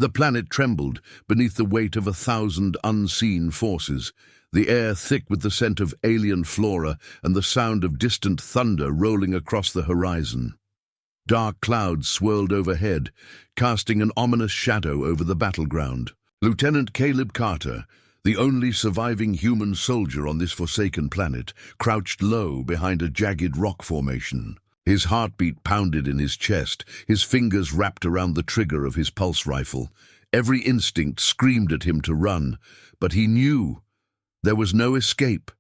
The planet trembled beneath the weight of 1,000 unseen forces, the air thick with the scent of alien flora and the sound of distant thunder rolling across the horizon. Dark clouds swirled overhead, casting an ominous shadow over the battleground. Lieutenant Caleb Carter, the only surviving human soldier on this forsaken planet, crouched low behind a jagged rock formation. His heartbeat pounded in his chest, his fingers wrapped around the trigger of his pulse rifle. Every instinct screamed at him to run, but he knew there was no escape.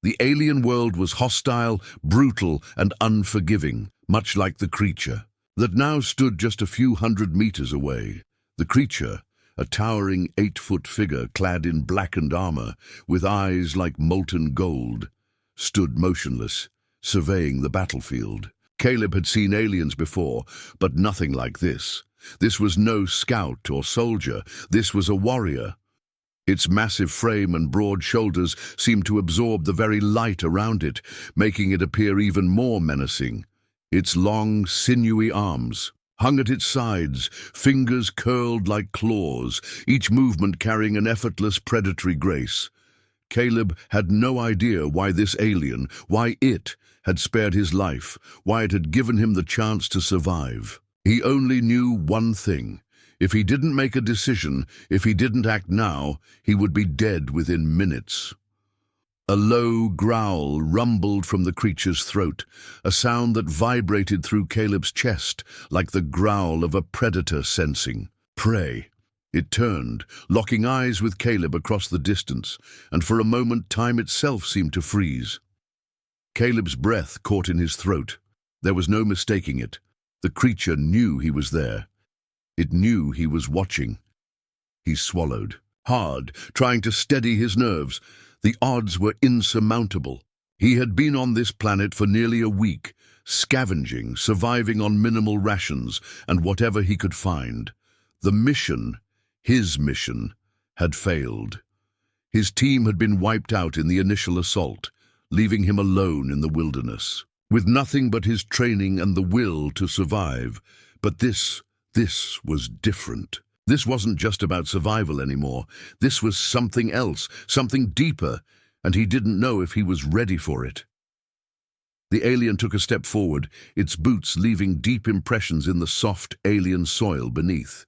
The alien world was hostile, brutal, and unforgiving, much like the creature that now stood just a few hundred meters away. The creature, a towering 8-foot figure clad in blackened armor, with eyes like molten gold, stood motionless, surveying the battlefield. Caleb had seen aliens before, but nothing like this. This was no scout or soldier. This was a warrior. Its massive frame and broad shoulders seemed to absorb the very light around it, making it appear even more menacing. Its long, sinewy arms hung at its sides, fingers curled like claws, each movement carrying an effortless predatory grace. Caleb had no idea why this alien, why it, had spared his life, why it had given him the chance to survive. He only knew one thing. If he didn't make a decision, if he didn't act now, he would be dead within minutes. A low growl rumbled from the creature's throat, a sound that vibrated through Caleb's chest like the growl of a predator sensing prey. It turned, locking eyes with Caleb across the distance, and for a moment time itself seemed to freeze. Caleb's breath caught in his throat. There was no mistaking it. The creature knew he was there. It knew he was watching. He swallowed, hard, trying to steady his nerves. The odds were insurmountable. He had been on this planet for nearly a week, scavenging, surviving on minimal rations and whatever he could find. The mission, his mission, had failed. His team had been wiped out in the initial assault, leaving him alone in the wilderness, with nothing but his training and the will to survive. But this was different. This wasn't just about survival anymore. This was something else, something deeper, and he didn't know if he was ready for it. The alien took a step forward, its boots leaving deep impressions in the soft alien soil beneath.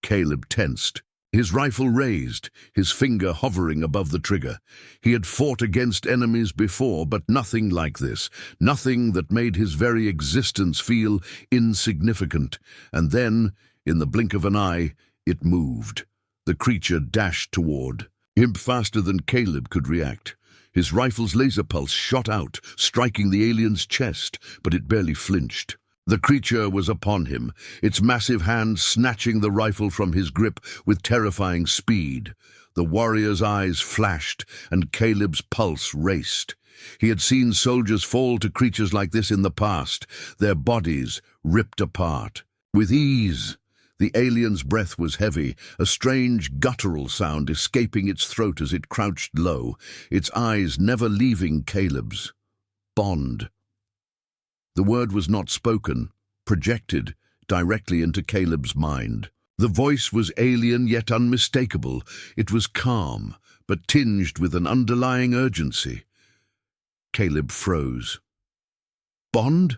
Caleb tensed, his rifle raised, his finger hovering above the trigger. He had fought against enemies before, but nothing like this, nothing that made his very existence feel insignificant. And then, in the blink of an eye, it moved. The creature dashed toward him faster than Caleb could react. His rifle's laser pulse shot out, striking the alien's chest, but it barely flinched. The creature was upon him, its massive hand snatching the rifle from his grip with terrifying speed. The warrior's eyes flashed, and Caleb's pulse raced. He had seen soldiers fall to creatures like this in the past, their bodies ripped apart. With ease, the alien's breath was heavy, a strange guttural sound escaping its throat as it crouched low, its eyes never leaving Caleb's. Bond. The word was not spoken, projected directly into Caleb's mind. The voice was alien yet unmistakable. It was calm, but tinged with an underlying urgency. Caleb froze. Bond?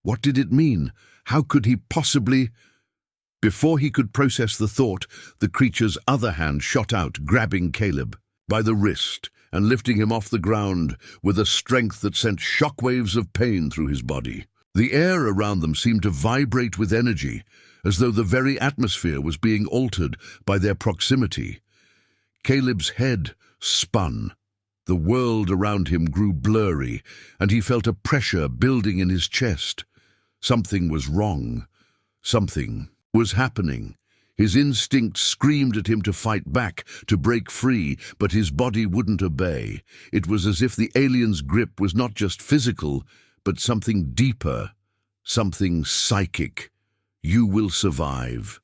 What did it mean? How could he possibly... Before he could process the thought, the creature's other hand shot out, grabbing Caleb by the wrist and lifting him off the ground with a strength that sent shockwaves of pain through his body. The air around them seemed to vibrate with energy, as though the very atmosphere was being altered by their proximity. Caleb's head spun. The world around him grew blurry, and he felt a pressure building in his chest. Something was wrong. Something was happening. His instincts screamed at him to fight back, to break free, but his body wouldn't obey. It was as if the alien's grip was not just physical, but something deeper, something psychic. You will survive.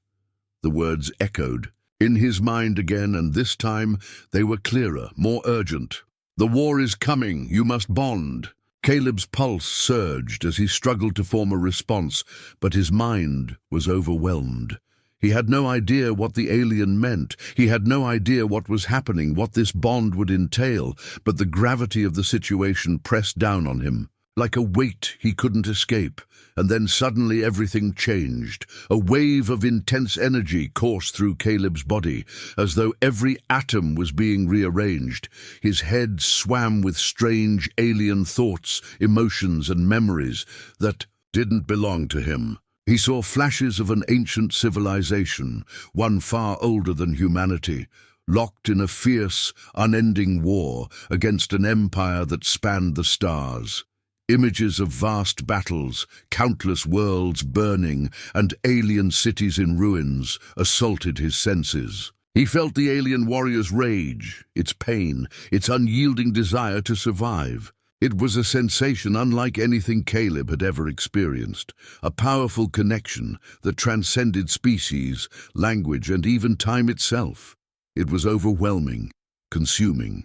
The words echoed in his mind again, and this time they were clearer, more urgent. The war is coming. You must bond. Caleb's pulse surged as he struggled to form a response, but his mind was overwhelmed. He had no idea what the alien meant. He had no idea what was happening, what this bond would entail, but the gravity of the situation pressed down on him, like a weight he couldn't escape. And then suddenly everything changed. A wave of intense energy coursed through Caleb's body, as though every atom was being rearranged. His head swam with strange alien thoughts, emotions, and memories that didn't belong to him. He saw flashes of an ancient civilization, one far older than humanity, locked in a fierce, unending war against an empire that spanned the stars. Images of vast battles, countless worlds burning, and alien cities in ruins assaulted his senses. He felt the alien warrior's rage, its pain, its unyielding desire to survive. It was a sensation unlike anything Caleb had ever experienced, a powerful connection that transcended species, language, and even time itself. It was overwhelming, consuming.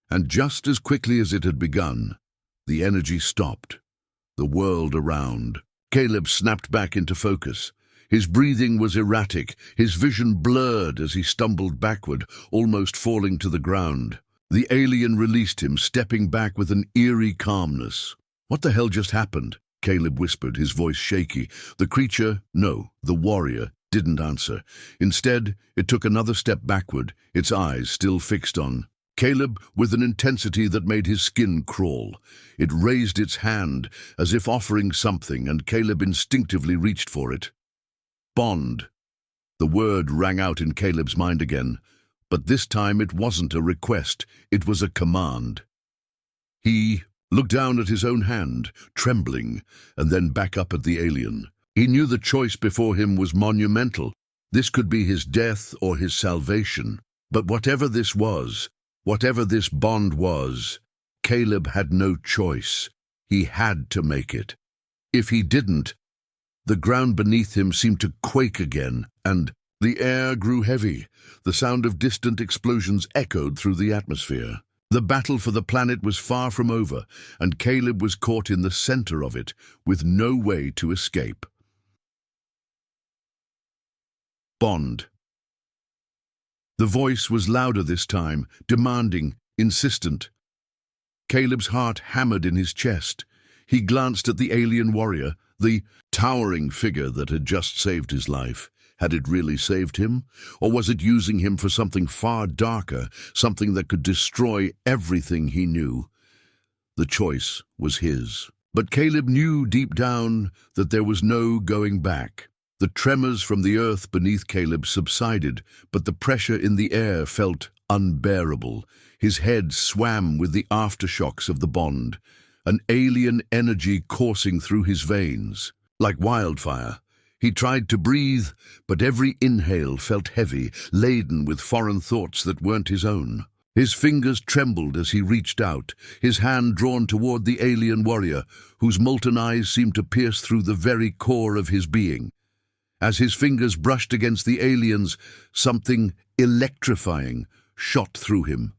And just as quickly as it had begun, the energy stopped. The world around. Caleb snapped back into focus. His breathing was erratic, his vision blurred as he stumbled backward, almost falling to the ground. The alien released him, stepping back with an eerie calmness. "What the hell just happened?" Caleb whispered, his voice shaky. The creature, no, the warrior, didn't answer. Instead, it took another step backward, its eyes still fixed on Caleb with an intensity that made his skin crawl. It raised its hand, as if offering something, and Caleb instinctively reached for it. Bond. The word rang out in Caleb's mind again. But this time it wasn't a request, it was a command. He looked down at his own hand, trembling, and then back up at the alien. He knew the choice before him was monumental. This could be his death or his salvation. But whatever this was, whatever this bond was, Caleb had no choice. He had to make it. If he didn't, the ground beneath him seemed to quake again, and the air grew heavy. The sound of distant explosions echoed through the atmosphere. The battle for the planet was far from over, and Caleb was caught in the center of it, with no way to escape. Bond. The voice was louder this time, demanding, insistent. Caleb's heart hammered in his chest. He glanced at the alien warrior, the towering figure that had just saved his life. Had it really saved him? Or was it using him for something far darker, something that could destroy everything he knew? The choice was his. But Caleb knew deep down that there was no going back. The tremors from the earth beneath Caleb subsided, but the pressure in the air felt unbearable. His head swam with the aftershocks of the bond, an alien energy coursing through his veins. Like wildfire, he tried to breathe, but every inhale felt heavy, laden with foreign thoughts that weren't his own. His fingers trembled as he reached out, his hand drawn toward the alien warrior, whose molten eyes seemed to pierce through the very core of his being. As his fingers brushed against the alien's, something electrifying shot through him.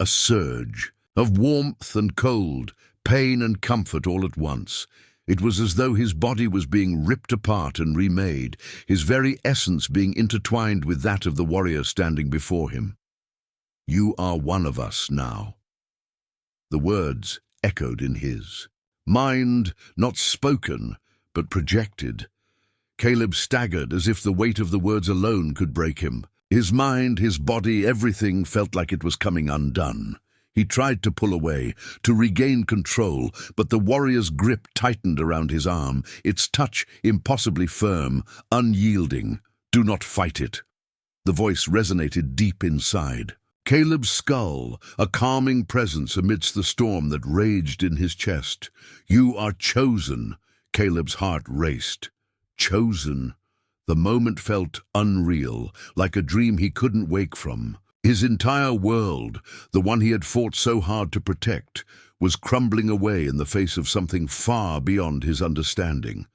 A surge of warmth and cold, pain and comfort all at once. It was as though his body was being ripped apart and remade, his very essence being intertwined with that of the warrior standing before him. "You are one of us now." The words echoed in his mind, not spoken, but projected. Caleb staggered as if the weight of the words alone could break him. His mind, his body, everything felt like it was coming undone. He tried to pull away, to regain control, but the warrior's grip tightened around his arm, its touch impossibly firm, unyielding. "Do not fight it." The voice resonated deep inside. Caleb's skull, a calming presence amidst the storm that raged in his chest. "You are chosen." Caleb's heart raced. Chosen. The moment felt unreal, like a dream he couldn't wake from. His entire world, the one he had fought so hard to protect, was crumbling away in the face of something far beyond his understanding.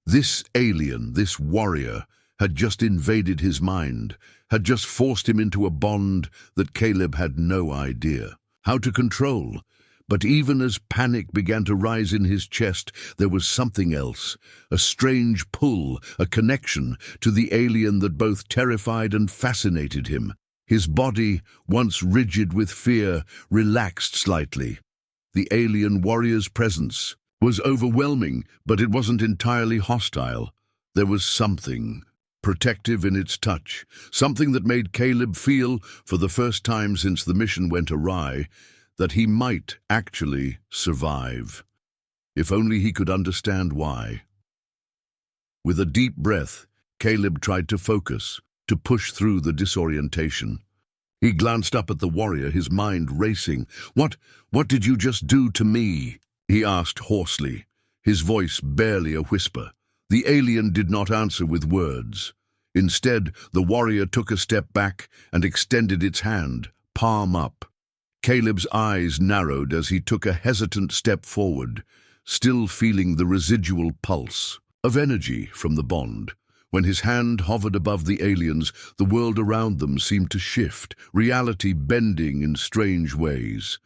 This alien, this warrior, had just invaded his mind, had just forced him into a bond that Caleb had no idea how to control. But even as panic began to rise in his chest, there was something else, a strange pull, a connection to the alien that both terrified and fascinated him. His body, once rigid with fear, relaxed slightly. The alien warrior's presence was overwhelming, but it wasn't entirely hostile. There was something protective in its touch, something that made Caleb feel, for the first time since the mission went awry, that he might actually survive. If only he could understand why. With a deep breath, Caleb tried to focus, to push through the disorientation. He glanced up at the warrior, his mind racing. What did you just do to me?" he asked hoarsely, his voice barely a whisper. The alien did not answer with words. Instead, the warrior took a step back and extended its hand, palm up. Caleb's eyes narrowed as he took a hesitant step forward, still feeling the residual pulse of energy from the bond. When his hand hovered above the aliens, the world around them seemed to shift, reality bending in strange ways.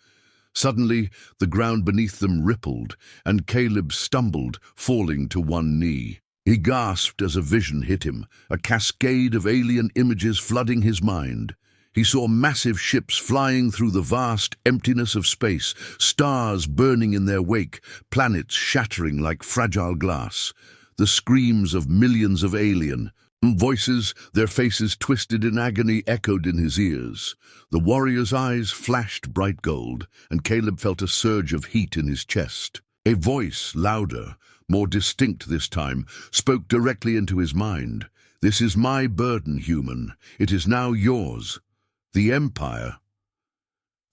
Suddenly, the ground beneath them rippled, and Caleb stumbled, falling to one knee. He gasped as a vision hit him, a cascade of alien images flooding his mind. He saw massive ships flying through the vast emptiness of space, stars burning in their wake, planets shattering like fragile glass. The screams of millions of alien voices, their faces twisted in agony, echoed in his ears. The warrior's eyes flashed bright gold, and Caleb felt a surge of heat in his chest. A voice, louder, more distinct this time, spoke directly into his mind. "This is my burden, human. It is now yours. The Empire."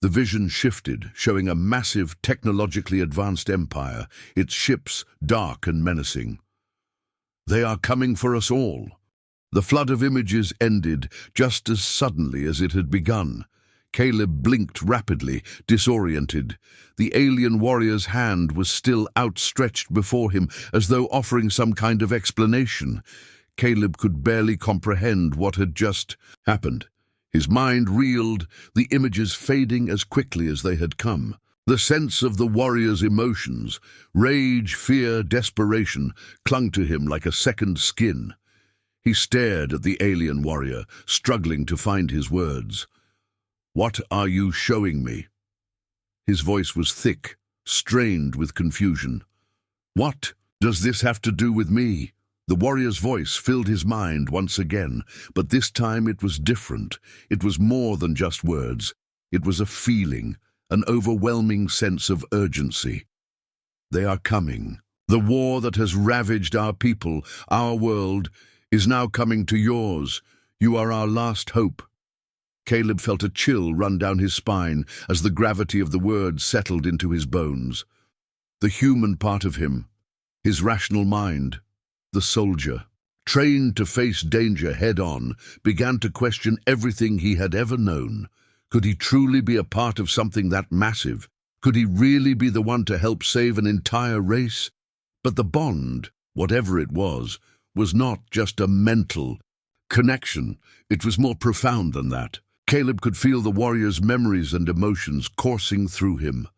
The vision shifted, showing a massive, technologically advanced empire, its ships dark and menacing. "They are coming for us all." The flood of images ended just as suddenly as it had begun. Caleb blinked rapidly, disoriented. The alien warrior's hand was still outstretched before him, as though offering some kind of explanation. Caleb could barely comprehend what had just happened. His mind reeled, the images fading as quickly as they had come. The sense of the warrior's emotions, rage, fear, desperation, clung to him like a second skin. He stared at the alien warrior, struggling to find his words. "What are you showing me?" His voice was thick, strained with confusion. "What does this have to do with me?" The warrior's voice filled his mind once again, but this time it was different. It was more than just words. It was a feeling, an overwhelming sense of urgency. "They are coming. The war that has ravaged our people, our world, is now coming to yours. You are our last hope." Caleb felt a chill run down his spine as the gravity of the words settled into his bones. The human part of him, his rational mind, the soldier, trained to face danger head-on, began to question everything he had ever known. Could he truly be a part of something that massive? Could he really be the one to help save an entire race? But the bond, whatever it was not just a mental connection. It was more profound than that. Caleb could feel the warrior's memories and emotions coursing through him,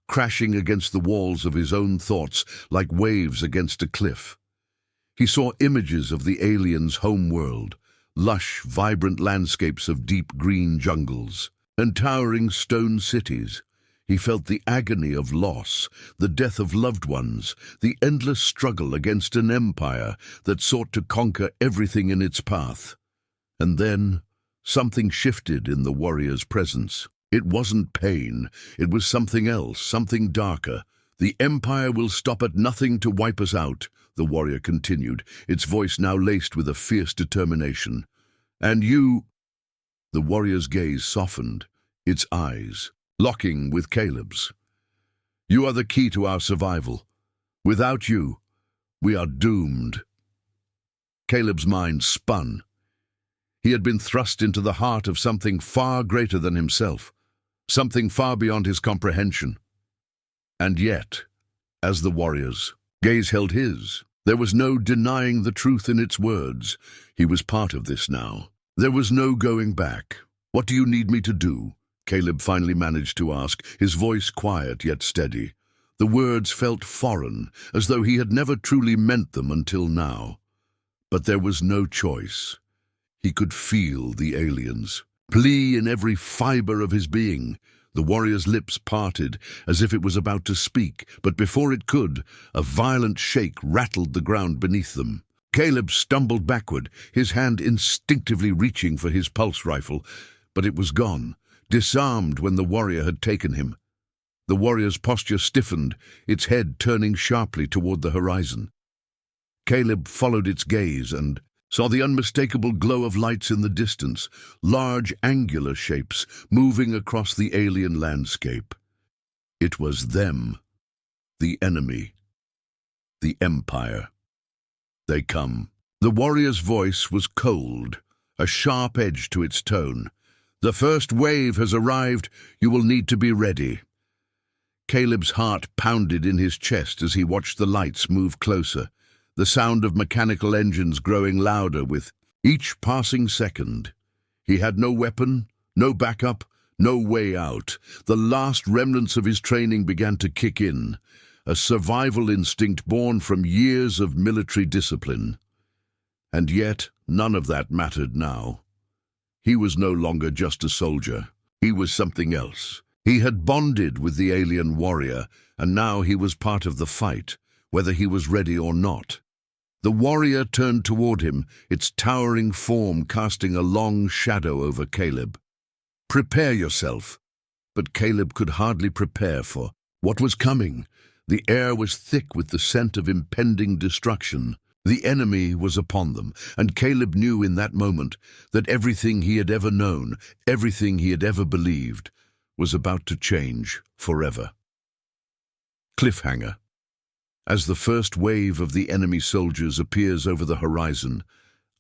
crashing against the walls of his own thoughts like waves against a cliff. He saw images of the alien's home world, lush, vibrant landscapes of deep green jungles, and towering stone cities. He felt the agony of loss, the death of loved ones, the endless struggle against an empire that sought to conquer everything in its path. And then, something shifted in the warrior's presence. It wasn't pain, it was something else, something darker. "The Empire will stop at nothing to wipe us out," the warrior continued, its voice now laced with a fierce determination. "And you—" The warrior's gaze softened, its eyes locking with Caleb's. "You are the key to our survival. Without you, we are doomed." Caleb's mind spun. He had been thrust into the heart of something far greater than himself, something far beyond his comprehension. And yet, as the warrior's gaze held his, there was no denying the truth in its words. He was part of this now. There was no going back. "What do you need me to do?" Caleb finally managed to ask, his voice quiet yet steady. The words felt foreign, as though he had never truly meant them until now. But there was no choice. He could feel the aliens. Plea in every fiber of his being. The warrior's lips parted, as if it was about to speak, but before it could, a violent shake rattled the ground beneath them. Caleb stumbled backward, his hand instinctively reaching for his pulse rifle, but it was gone, disarmed when the warrior had taken him. The warrior's posture stiffened, its head turning sharply toward the horizon. Caleb followed its gaze and saw the unmistakable glow of lights in the distance, large angular shapes moving across the alien landscape. It was them, the enemy, the Empire. They come. The warrior's voice was cold, a sharp edge to its tone. The first wave has arrived. You will need to be ready. Caleb's heart pounded in his chest as he watched the lights move closer, the sound of mechanical engines growing louder with each passing second. He had no weapon, no backup, no way out. The last remnants of his training began to kick in, a survival instinct born from years of military discipline. And yet, none of that mattered now. He was no longer just a soldier. He was something else. He had bonded with the alien warrior, and now he was part of the fight, whether he was ready or not. The warrior turned toward him, its towering form casting a long shadow over Caleb. "Prepare yourself." But Caleb could hardly prepare for what was coming. The air was thick with the scent of impending destruction. The enemy was upon them, and Caleb knew in that moment that everything he had ever known, everything he had ever believed, was about to change forever. Cliffhanger. As the first wave of the enemy soldiers appears over the horizon,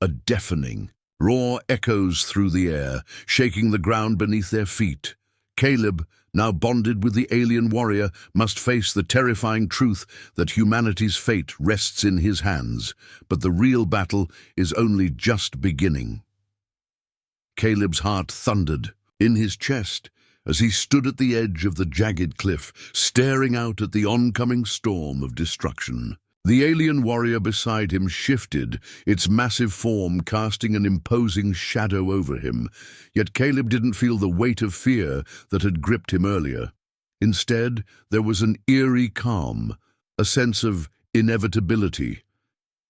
a deafening roar echoes through the air, shaking the ground beneath their feet. Caleb, now bonded with the alien warrior, must face the terrifying truth that humanity's fate rests in his hands, but the real battle is only just beginning. Caleb's heart thundered in his chest as he stood at the edge of the jagged cliff, staring out at the oncoming storm of destruction. The alien warrior beside him shifted, its massive form casting an imposing shadow over him, yet Caleb didn't feel the weight of fear that had gripped him earlier. Instead, there was an eerie calm, a sense of inevitability.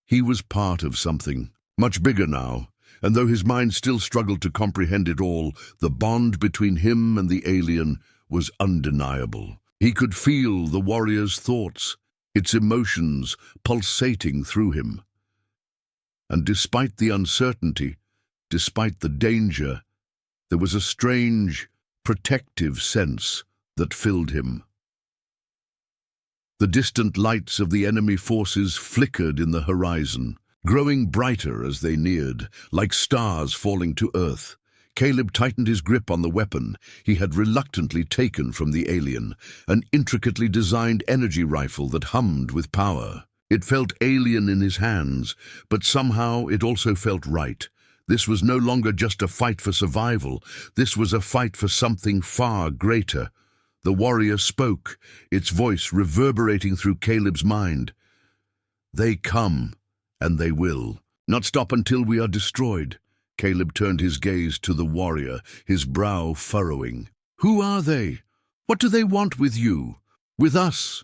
He was part of something, much bigger now, and though his mind still struggled to comprehend it all, the bond between him and the alien was undeniable. He could feel the warrior's thoughts, its emotions pulsating through him. And despite the uncertainty, despite the danger, there was a strange, protective sense that filled him. The distant lights of the enemy forces flickered in the horizon, growing brighter as they neared, like stars falling to earth. Caleb tightened his grip on the weapon he had reluctantly taken from the alien, an intricately designed energy rifle that hummed with power. It felt alien in his hands, but somehow it also felt right. This was no longer just a fight for survival. This was a fight for something far greater. The warrior spoke, its voice reverberating through Caleb's mind. "They come, and they will. Not stop until we are destroyed." Caleb turned his gaze to the warrior, his brow furrowing. "Who are they? What do they want with you? With us?"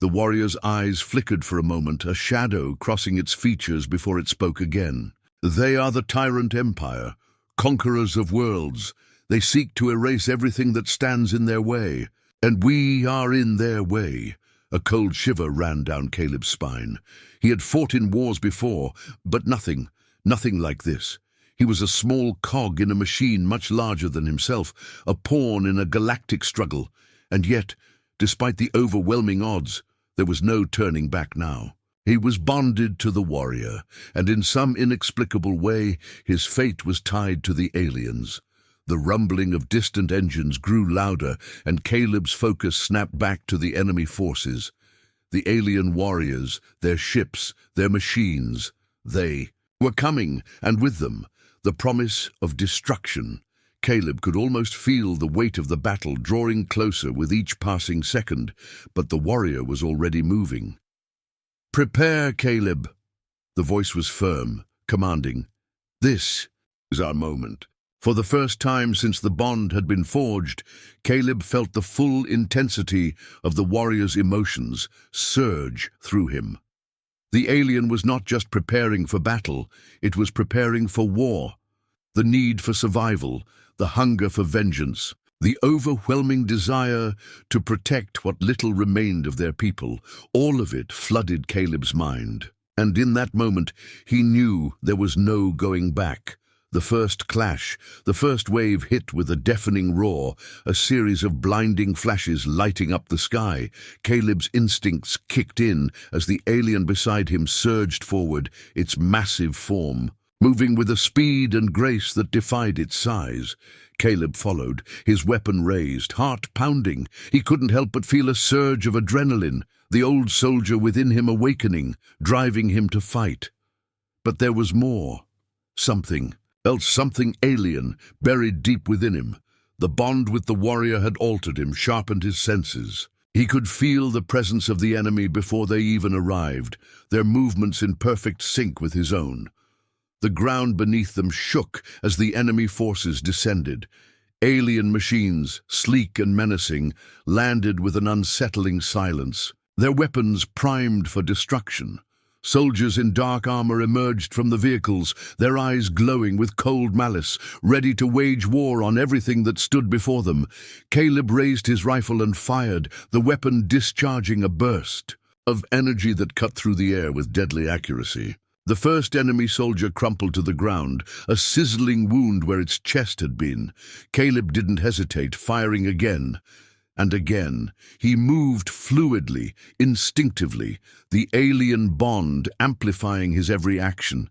The warrior's eyes flickered for a moment, a shadow crossing its features before it spoke again. "They are the tyrant empire, conquerors of worlds. They seek to erase everything that stands in their way. And we are in their way." A cold shiver ran down Caleb's spine. He had fought in wars before, but nothing like this. He was a small cog in a machine much larger than himself, a pawn in a galactic struggle. And yet, despite the overwhelming odds, there was no turning back now. He was bonded to the warrior, and in some inexplicable way, his fate was tied to the aliens. The rumbling of distant engines grew louder, and Caleb's focus snapped back to the enemy forces. The alien warriors, their ships, their machines, they were coming, and with them, the promise of destruction. Caleb could almost feel the weight of the battle drawing closer with each passing second, but the warrior was already moving. "Prepare, Caleb." The voice was firm, commanding. "This is our moment." For the first time since the bond had been forged, Caleb felt the full intensity of the warrior's emotions surge through him. The alien was not just preparing for battle, it was preparing for war. The need for survival, the hunger for vengeance, the overwhelming desire to protect what little remained of their people, all of it flooded Caleb's mind. And in that moment, he knew there was no going back. The first clash, the first wave hit with a deafening roar, a series of blinding flashes lighting up the sky. Caleb's instincts kicked in as the alien beside him surged forward, its massive form, moving with a speed and grace that defied its size. Caleb followed, his weapon raised, heart pounding. He couldn't help but feel a surge of adrenaline, the old soldier within him awakening, driving him to fight. But there was more. Something alien, buried deep within him. The bond with the warrior had altered him, sharpened his senses. He could feel the presence of the enemy before they even arrived, their movements in perfect sync with his own. The ground beneath them shook as the enemy forces descended. Alien machines, sleek and menacing, landed with an unsettling silence, their weapons primed for destruction. Soldiers in dark armor emerged from the vehicles, their eyes glowing with cold malice, ready to wage war on everything that stood before them. Caleb raised his rifle and fired, the weapon discharging a burst of energy that cut through the air with deadly accuracy. The first enemy soldier crumpled to the ground, a sizzling wound where its chest had been. Caleb didn't hesitate, firing again. And again, he moved fluidly, instinctively, the alien bond amplifying his every action.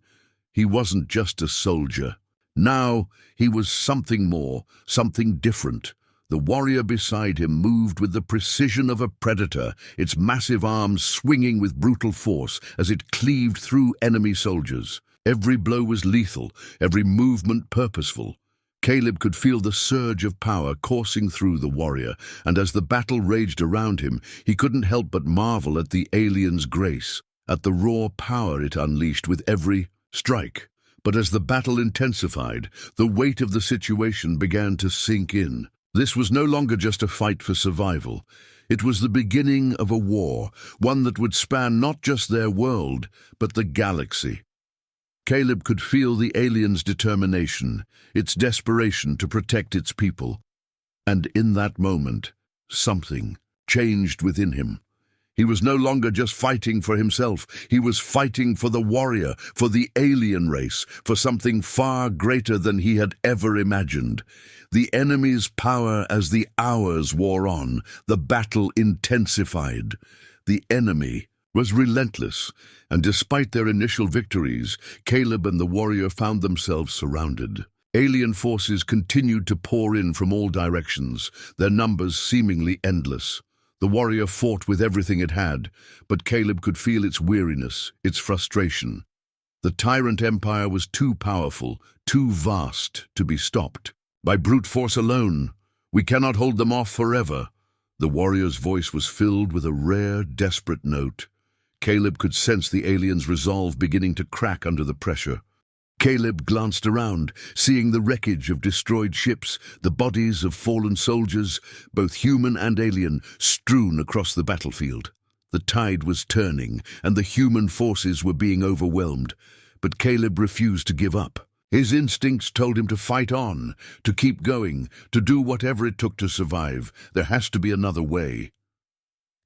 He wasn't just a soldier. Now he was something more, something different. The warrior beside him moved with the precision of a predator, its massive arms swinging with brutal force as it cleaved through enemy soldiers. Every blow was lethal, every movement purposeful. Caleb could feel the surge of power coursing through the warrior, and as the battle raged around him, he couldn't help but marvel at the alien's grace, at the raw power it unleashed with every strike. But as the battle intensified, the weight of the situation began to sink in. This was no longer just a fight for survival. It was the beginning of a war, one that would span not just their world, but the galaxy. Caleb could feel the alien's determination, its desperation to protect its people. And in that moment, something changed within him. He was no longer just fighting for himself. He was fighting for the warrior, for the alien race, for something far greater than he had ever imagined. The enemy's power as the hours wore on, the battle intensified. The enemy was relentless, and despite their initial victories, Caleb and the warrior found themselves surrounded. Alien forces continued to pour in from all directions, their numbers seemingly endless. The warrior fought with everything it had, but Caleb could feel its weariness, its frustration. The tyrant empire was too powerful, too vast to be stopped. By brute force alone, we cannot hold them off forever. The warrior's voice was filled with a rare, desperate note. Caleb could sense the alien's resolve beginning to crack under the pressure. Caleb glanced around, seeing the wreckage of destroyed ships, the bodies of fallen soldiers, both human and alien, strewn across the battlefield. The tide was turning, and the human forces were being overwhelmed. But Caleb refused to give up. His instincts told him to fight on, to keep going, to do whatever it took to survive. There has to be another way.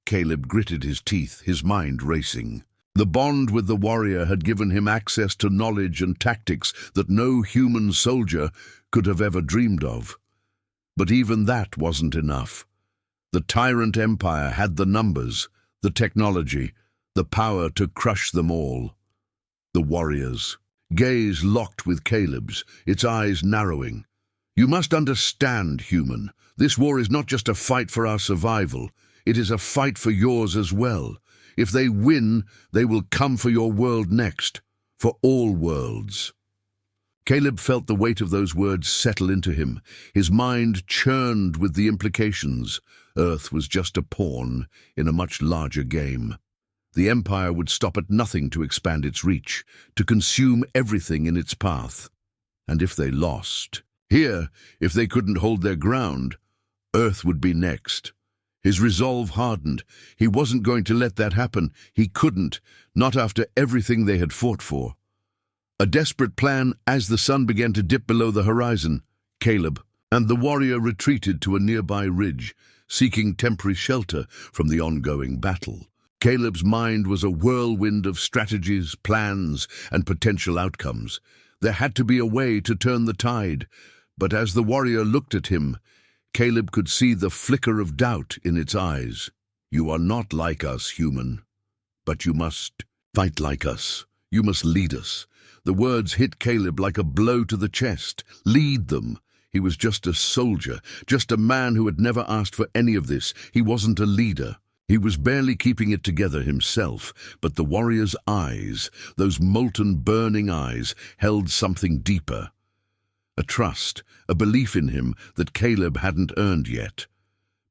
Caleb gritted his teeth, his mind racing. The bond with the warrior had given him access to knowledge and tactics that no human soldier could have ever dreamed of. But even that wasn't enough. The tyrant empire had the numbers, the technology, the power to crush them all. The warrior's gaze locked with Caleb's, its eyes narrowing. "You must understand, human. This war is not just a fight for our survival. It is a fight for yours as well. If they win, they will come for your world next, for all worlds." Caleb felt the weight of those words settle into him. His mind churned with the implications. Earth was just a pawn in a much larger game. The Empire would stop at nothing to expand its reach, to consume everything in its path. And if they lost, if they couldn't hold their ground, Earth would be next. His resolve hardened. He wasn't going to let that happen. He couldn't, not after everything they had fought for. A desperate plan as the sun began to dip below the horizon. Caleb and the warrior retreated to a nearby ridge, seeking temporary shelter from the ongoing battle. Caleb's mind was a whirlwind of strategies, plans, and potential outcomes. There had to be a way to turn the tide, but as the warrior looked at him, Caleb could see the flicker of doubt in its eyes. "You are not like us, human, but you must fight like us. You must lead us." The words hit Caleb like a blow to the chest. Lead them. He was just a soldier, just a man who had never asked for any of this. He wasn't a leader. He was barely keeping it together himself, but the warrior's eyes, those molten, burning eyes, held something deeper. A trust, a belief in him that Caleb hadn't earned yet.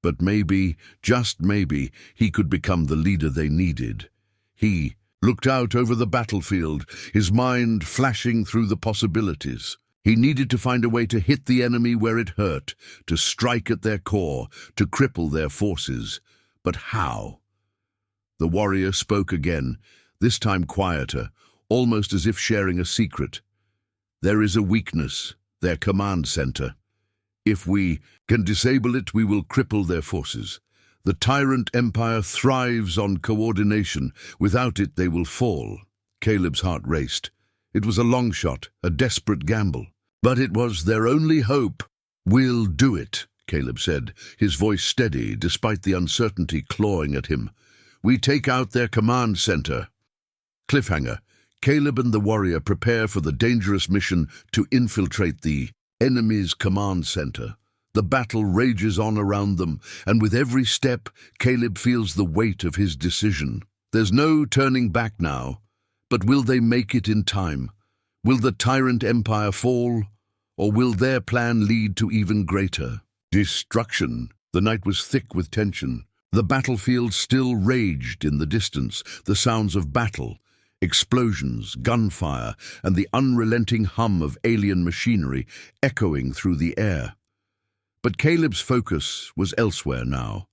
But maybe, just maybe, he could become the leader they needed. He looked out over the battlefield, his mind flashing through the possibilities. He needed to find a way to hit the enemy where it hurt, to strike at their core, to cripple their forces. But how? The warrior spoke again, this time quieter, almost as if sharing a secret. "There is a weakness, their command center. If we can disable it, we will cripple their forces. The tyrant empire thrives on coordination. Without it, they will fall." Caleb's heart raced. It was a long shot, a desperate gamble. But it was their only hope. "We'll do it," Caleb said, his voice steady despite the uncertainty clawing at him. "We take out their command center." Cliffhanger. Caleb and the warrior prepare for the dangerous mission to infiltrate the enemy's command center. The battle rages on around them, and with every step, Caleb feels the weight of his decision. There's no turning back now. But will they make it in time? Will the tyrant empire fall, or will their plan lead to even greater destruction? The night was thick with tension. The battlefield still raged in the distance, the sounds of battle, explosions, gunfire, and the unrelenting hum of alien machinery echoing through the air. But Caleb's focus was elsewhere now.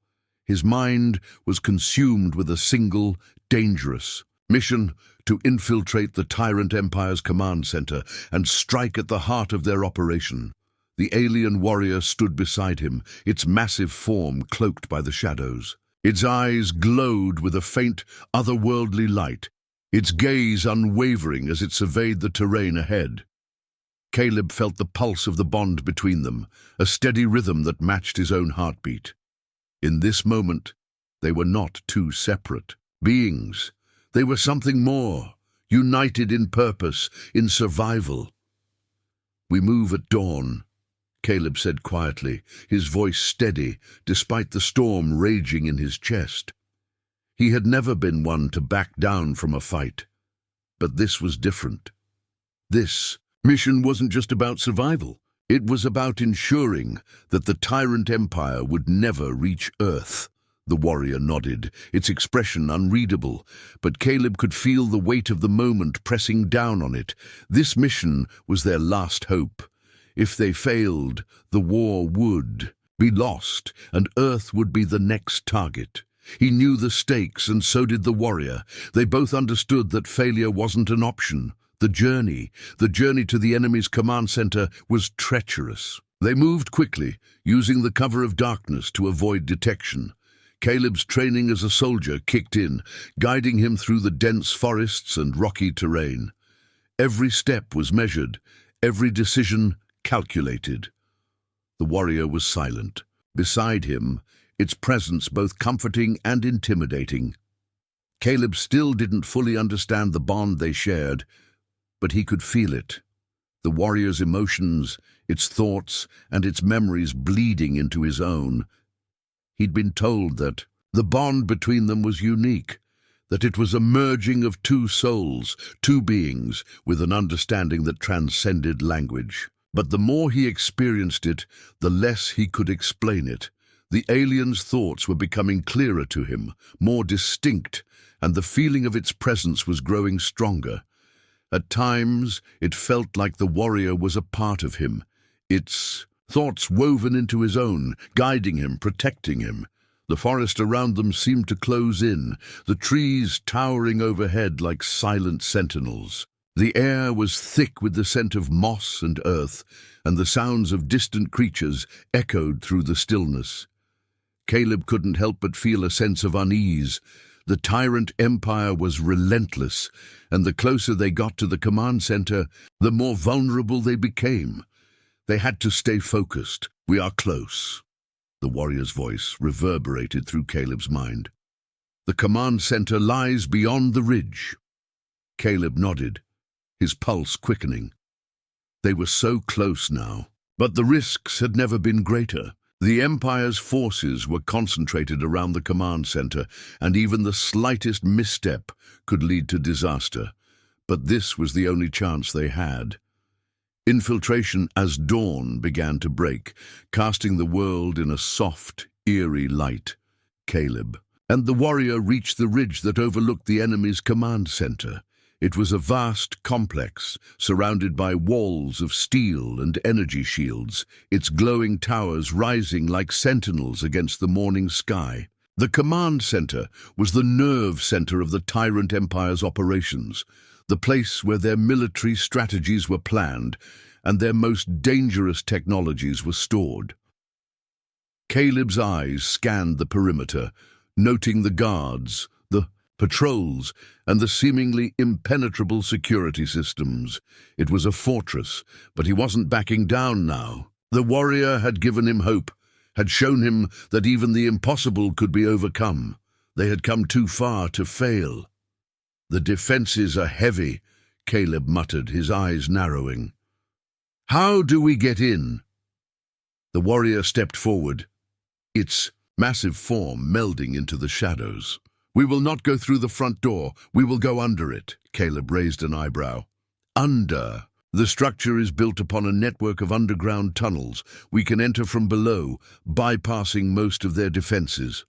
His mind was consumed with a single, dangerous mission: to infiltrate the tyrant empire's command center and strike at the heart of their operation. The alien warrior stood beside him, its massive form cloaked by the shadows. Its eyes glowed with a faint, otherworldly light, its gaze unwavering as it surveyed the terrain ahead. Caleb felt the pulse of the bond between them, a steady rhythm that matched his own heartbeat. In this moment, they were not two separate beings. They were something more, united in purpose, in survival. "We move at dawn," Caleb said quietly, his voice steady despite the storm raging in his chest. He had never been one to back down from a fight, but this was different. This mission wasn't just about survival. It was about ensuring that the tyrant empire would never reach Earth. The warrior nodded, its expression unreadable, but Caleb could feel the weight of the moment pressing down on it. This mission was their last hope. If they failed, the war would be lost, and Earth would be the next target. He knew the stakes, and so did the warrior. They both understood that failure wasn't an option. The journey to the enemy's command center was treacherous. They moved quickly, using the cover of darkness to avoid detection. Caleb's training as a soldier kicked in, guiding him through the dense forests and rocky terrain. Every step was measured, every decision calculated. The warrior was silent. Beside him, its presence both comforting and intimidating. Caleb still didn't fully understand the bond they shared, but he could feel it. The warrior's emotions, its thoughts, and its memories bleeding into his own. He'd been told that the bond between them was unique, that it was a merging of two souls, two beings, with an understanding that transcended language. But the more he experienced it, the less he could explain it. The alien's thoughts were becoming clearer to him, more distinct, and the feeling of its presence was growing stronger. At times, it felt like the warrior was a part of him, its thoughts woven into his own, guiding him, protecting him. The forest around them seemed to close in, the trees towering overhead like silent sentinels. The air was thick with the scent of moss and earth, and the sounds of distant creatures echoed through the stillness. Caleb couldn't help but feel a sense of unease. The tyrant empire was relentless, and the closer they got to the command center, the more vulnerable they became. They had to stay focused. "We are close." The warrior's voice reverberated through Caleb's mind. "The command center lies beyond the ridge." Caleb nodded, his pulse quickening. They were so close now, but the risks had never been greater. The Empire's forces were concentrated around the command center, and even the slightest misstep could lead to disaster. But this was the only chance they had. Infiltration as dawn began to break, casting the world in a soft, eerie light. Caleb and the warrior reached the ridge that overlooked the enemy's command center. It was a vast complex, surrounded by walls of steel and energy shields, its glowing towers rising like sentinels against the morning sky. The command center was the nerve center of the Tyrant Empire's operations, the place where their military strategies were planned and their most dangerous technologies were stored. Caleb's eyes scanned the perimeter, noting the guards, the patrols, and the seemingly impenetrable security systems. It was a fortress, but he wasn't backing down now. The warrior had given him hope, had shown him that even the impossible could be overcome. They had come too far to fail. "The defenses are heavy," Caleb muttered, his eyes narrowing. "How do we get in?" The warrior stepped forward, its massive form melding into the shadows. "We will not go through the front door. We will go under it." Caleb raised an eyebrow. "Under? The structure is built upon a network of underground tunnels. We can enter from below, bypassing most of their defenses."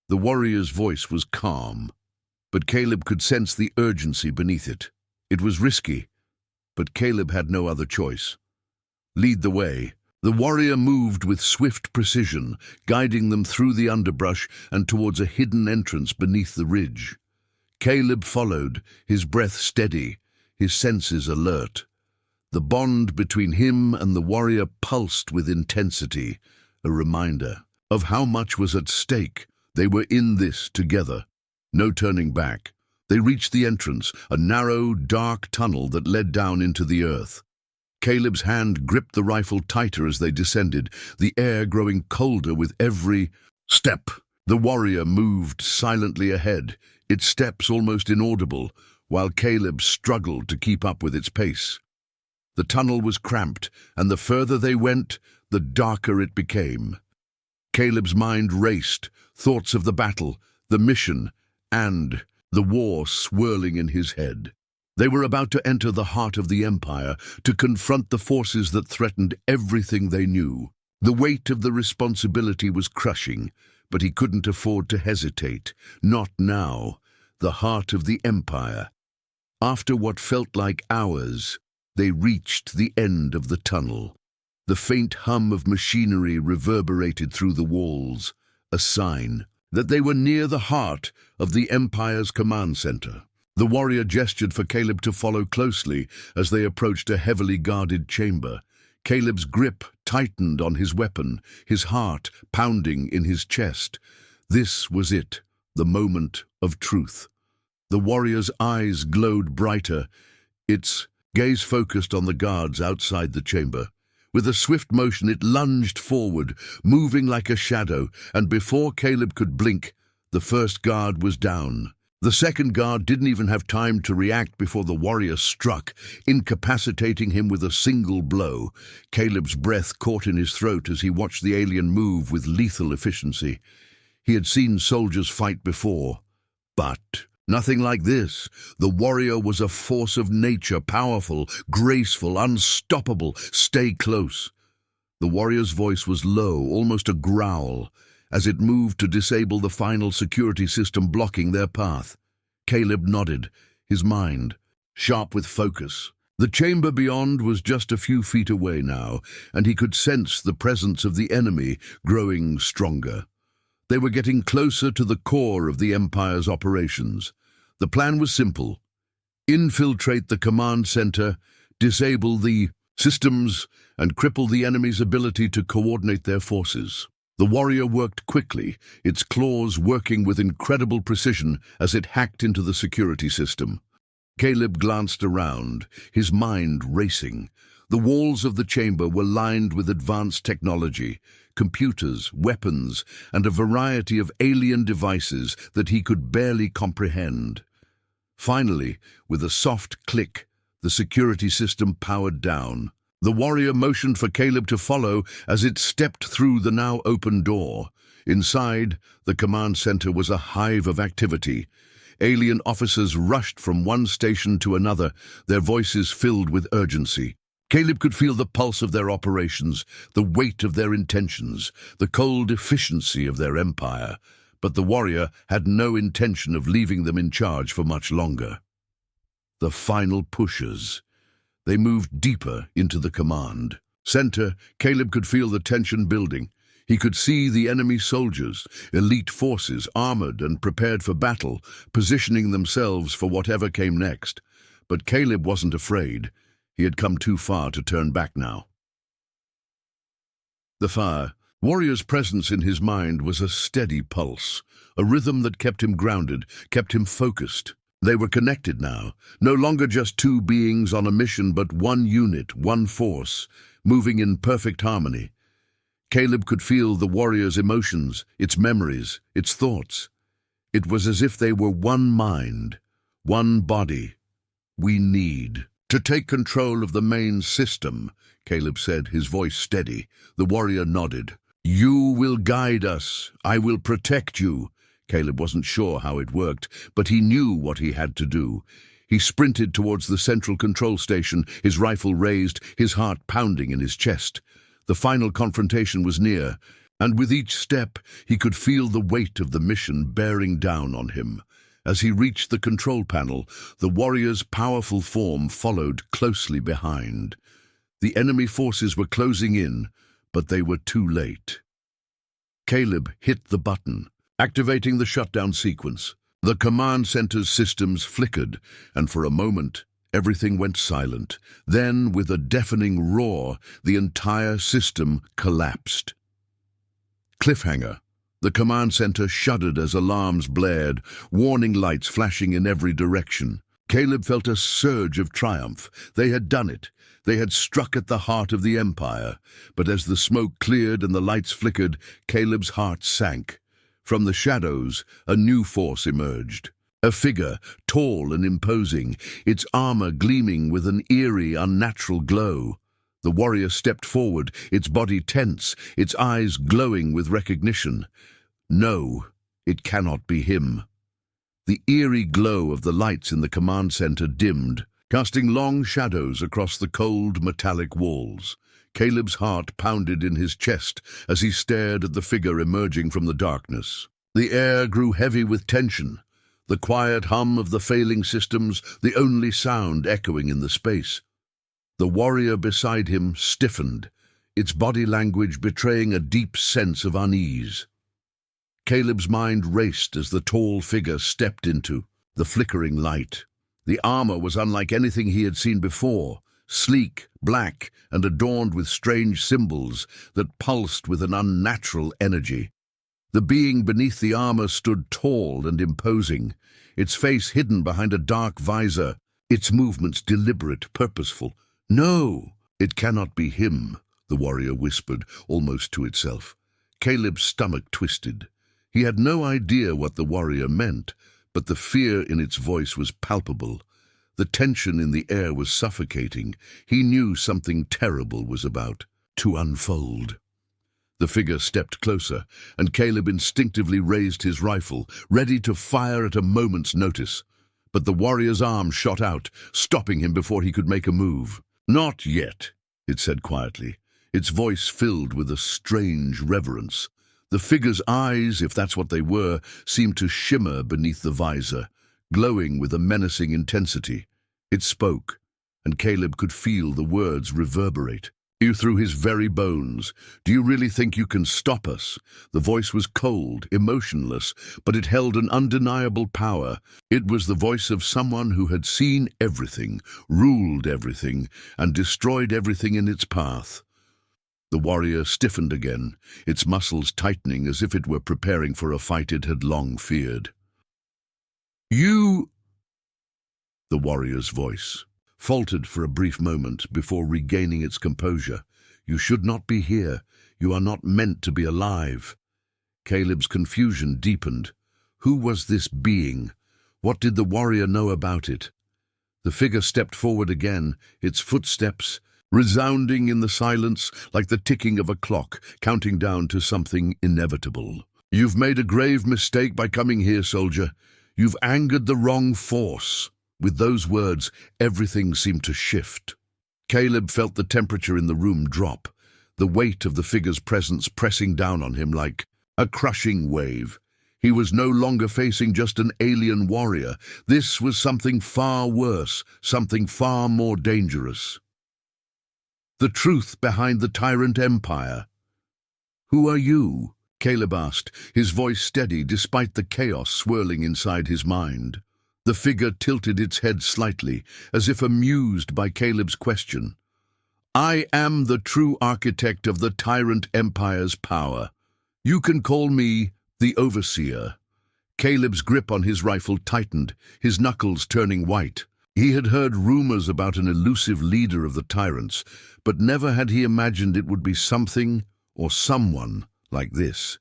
The warrior's voice was calm, but Caleb could sense the urgency beneath it. It was risky, but Caleb had no other choice. "Lead the way." The warrior moved with swift precision, guiding them through the underbrush and towards a hidden entrance beneath the ridge. Caleb followed, his breath steady, his senses alert. The bond between him and the warrior pulsed with intensity, a reminder of how much was at stake. They were in this together. No turning back. They reached the entrance, a narrow, dark tunnel that led down into the earth. Caleb's hand gripped the rifle tighter as they descended, the air growing colder with every step. The warrior moved silently ahead, its steps almost inaudible, while Caleb struggled to keep up with its pace. The tunnel was cramped, and the further they went, the darker it became. Caleb's mind raced, thoughts of the battle, the mission, and the war swirling in his head. They were about to enter the heart of the Empire, to confront the forces that threatened everything they knew. The weight of the responsibility was crushing, but he couldn't afford to hesitate. Not now. The heart of the Empire. After what felt like hours, they reached the end of the tunnel. The faint hum of machinery reverberated through the walls, a sign that they were near the heart of the Empire's command center. The warrior gestured for Caleb to follow closely as they approached a heavily guarded chamber. Caleb's grip tightened on his weapon, his heart pounding in his chest. This was it, the moment of truth. The warrior's eyes glowed brighter, its gaze focused on the guards outside the chamber. With a swift motion, it lunged forward, moving like a shadow, and before Caleb could blink, the first guard was down. The second guard didn't even have time to react before the warrior struck, incapacitating him with a single blow. Caleb's breath caught in his throat as he watched the alien move with lethal efficiency. He had seen soldiers fight before, but Nothing like this. The warrior was a force of nature, powerful, graceful, unstoppable. Stay close. The warrior's voice was low, almost a growl, as it moved to disable the final security system blocking their path. Caleb nodded, his mind sharp with focus. The chamber beyond was just a few feet away now, and he could sense the presence of the enemy growing stronger. They were getting closer to the core of the Empire's operations. The plan was simple: infiltrate the command center, disable the systems, and cripple the enemy's ability to coordinate their forces. The warrior worked quickly, its claws working with incredible precision as it hacked into the security system. Caleb glanced around, his mind racing. The walls of the chamber were lined with advanced technology, computers, weapons, and a variety of alien devices that he could barely comprehend. Finally, with a soft click, the security system powered down. The warrior motioned for Caleb to follow as it stepped through the now open door. Inside, the command center was a hive of activity. Alien officers rushed from one station to another, their voices filled with urgency. Caleb could feel the pulse of their operations, the weight of their intentions, the cold efficiency of their empire. But the warrior had no intention of leaving them in charge for much longer. The final pushes. They moved deeper into the command center. Caleb could feel the tension building. He could see the enemy soldiers, elite forces, armored and prepared for battle, positioning themselves for whatever came next. But Caleb wasn't afraid. He had come too far to turn back now. The warrior's presence in his mind was a steady pulse, a rhythm that kept him grounded, kept him focused. They were connected now, no longer just two beings on a mission, but one unit, one force, moving in perfect harmony. Caleb could feel the warrior's emotions, its memories, its thoughts. It was as if they were one mind, one body. "We need to take control of the main system," Caleb said, his voice steady. The warrior nodded. "You will guide us. I will protect you." Caleb wasn't sure how it worked, but he knew what he had to do. He sprinted towards the central control station, his rifle raised, his heart pounding in his chest. The final confrontation was near, and with each step he could feel the weight of the mission bearing down on him. As he reached the control panel, the warrior's powerful form followed closely behind. The enemy forces were closing in, but they were too late. Caleb hit the button, activating the shutdown sequence. The command center's systems flickered, and for a moment, everything went silent. Then, with a deafening roar, the entire system collapsed. Cliffhanger. The command center shuddered as alarms blared, warning lights flashing in every direction. Caleb felt a surge of triumph. They had done it. They had struck at the heart of the Empire. But as the smoke cleared and the lights flickered, Caleb's heart sank. From the shadows, a new force emerged. A figure, tall and imposing, its armor gleaming with an eerie, unnatural glow. The warrior stepped forward, its body tense, its eyes glowing with recognition. No, it cannot be him. The eerie glow of the lights in the command center dimmed, casting long shadows across the cold, metallic walls. Caleb's heart pounded in his chest as he stared at the figure emerging from the darkness. The air grew heavy with tension, the quiet hum of the failing systems, the only sound echoing in the space. The warrior beside him stiffened, its body language betraying a deep sense of unease. Caleb's mind raced as the tall figure stepped into the flickering light. The armor was unlike anything he had seen before, sleek, black, and adorned with strange symbols that pulsed with an unnatural energy. The being beneath the armor stood tall and imposing, its face hidden behind a dark visor, its movements deliberate, purposeful. "No, it cannot be him," the warrior whispered, almost to itself. Caleb's stomach twisted. He had no idea what the warrior meant, but the fear in its voice was palpable. The tension in the air was suffocating. He knew something terrible was about to unfold. The figure stepped closer, and Caleb instinctively raised his rifle, ready to fire at a moment's notice. But the warrior's arm shot out, stopping him before he could make a move. "Not yet," it said quietly, its voice filled with a strange reverence. The figure's eyes, if that's what they were, seemed to shimmer beneath the visor, glowing with a menacing intensity. It spoke, and Caleb could feel the words reverberate. "You through his very bones. Do you really think you can stop us?" The voice was cold, emotionless, but it held an undeniable power. It was the voice of someone who had seen everything, ruled everything, and destroyed everything in its path. The warrior stiffened again, its muscles tightening as if it were preparing for a fight it had long feared. "You—" The warrior's voice faltered for a brief moment before regaining its composure. "You should not be here. You are not meant to be alive." Caleb's confusion deepened. Who was this being? What did the warrior know about it? The figure stepped forward again, its footsteps resounding in the silence like the ticking of a clock, counting down to something inevitable. "You've made a grave mistake by coming here, soldier. You've angered the wrong force." With those words, everything seemed to shift. Caleb felt the temperature in the room drop, the weight of the figure's presence pressing down on him like a crushing wave. He was no longer facing just an alien warrior. This was something far worse, something far more dangerous. The truth behind the tyrant empire. "Who are you?" Caleb asked, his voice steady despite the chaos swirling inside his mind. The figure tilted its head slightly, as if amused by Caleb's question. "I am the true architect of the tyrant empire's power. You can call me the Overseer." Caleb's grip on his rifle tightened, his knuckles turning white. He had heard rumors about an elusive leader of the tyrants, but never had he imagined it would be something or someone like this.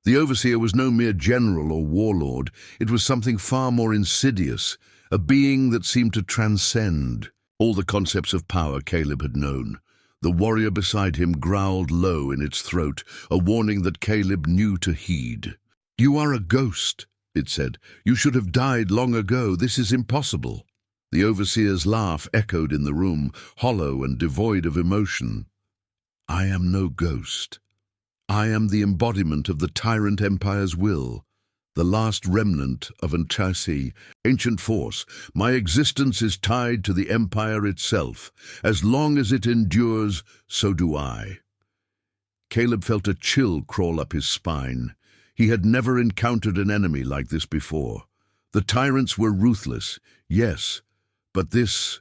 The Overseer was no mere general or warlord. It was something far more insidious, a being that seemed to transcend all the concepts of power Caleb had known. The warrior beside him growled low in its throat, a warning that Caleb knew to heed. "You are a ghost," it said. "You should have died long ago. This is impossible." The Overseer's laugh echoed in the room, hollow and devoid of emotion. "I am no ghost. I am the embodiment of the tyrant empire's will, the last remnant of an ancient force. My existence is tied to the empire itself. As long as it endures, so do I." Caleb felt a chill crawl up his spine. He had never encountered an enemy like this before. The tyrants were ruthless, yes, but this